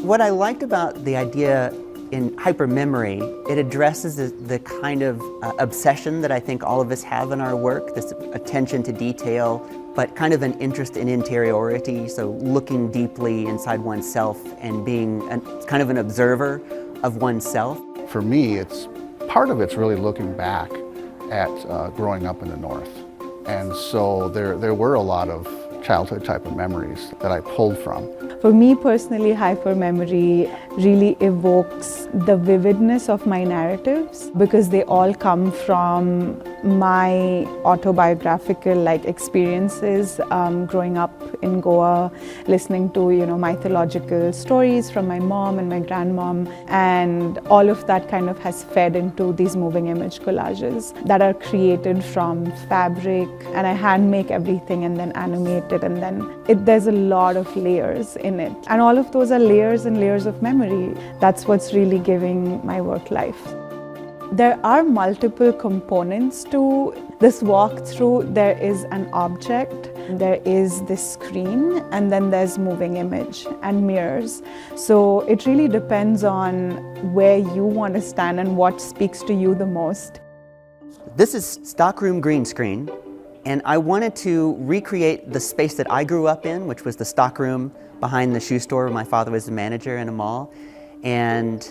What I liked about the idea in hypermemory, it addresses the kind of obsession that I think all of us have in our work, this attention to detail, but kind of an interest in interiority, so looking deeply inside oneself and being kind of an observer of oneself. For me, part of it's really looking back at growing up in the North. And so there were a lot of childhood type of memories that I pulled from. For me personally, hypermemory really evokes the vividness of my narratives because they all come from my autobiographical experiences growing up in Goa, listening to mythological stories from my mom and my grandmom, and all of that kind of has fed into these moving image collages that are created from fabric, and I hand make everything and then animate it, and then there's a lot of layers in it, and all of those are layers and layers of memory. That's what's really giving my work life. There are multiple components to this walkthrough. There is an object, there is this screen, and then there's moving image and mirrors. So it really depends on where you want to stand and what speaks to you the most. This is stockroom green screen, and I wanted to recreate the space that I grew up in, which was the stockroom behind the shoe store where my father was the manager in a mall. And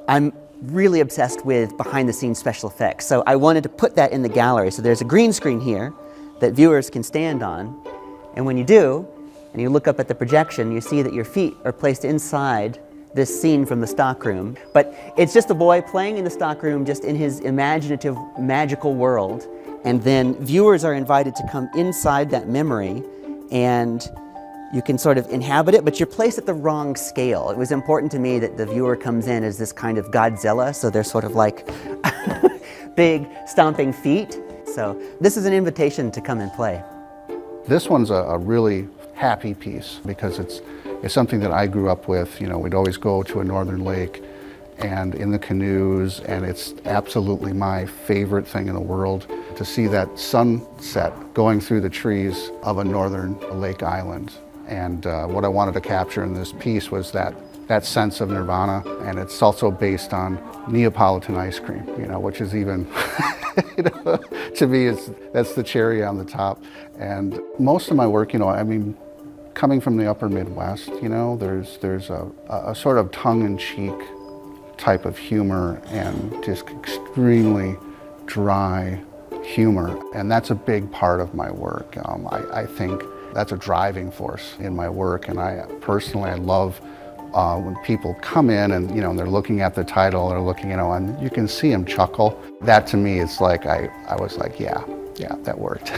I'm really obsessed with behind-the-scenes special effects. So I wanted to put that in the gallery. So there's a green screen here that viewers can stand on. And when you do, and you look up at the projection, you see that your feet are placed inside this scene from the stockroom. But it's just a boy playing in the stockroom, just in his imaginative, magical world. And then viewers are invited to come inside that memory, and you can sort of inhabit it, but you're placed at the wrong scale. It was important to me that the viewer comes in as this kind of Godzilla, so they're sort of like big stomping feet. So this is an invitation to come and play. This one's a really happy piece because it's something that I grew up with. We'd always go to a northern lake and in the canoes, and it's absolutely my favorite thing in the world to see that sunset going through the trees of a northern lake island. And what I wanted to capture in this piece was that sense of nirvana, and it's also based on Neapolitan ice cream, which is even, to me, that's the cherry on the top. And most of my work, coming from the upper Midwest, there's a sort of tongue-in-cheek type of humor and just extremely dry humor, and that's a big part of my work. I think that's a driving force in my work, and I love when people come in and they're looking at the title, they're looking, and you can see them chuckle. That to me is like I was like, yeah, that worked.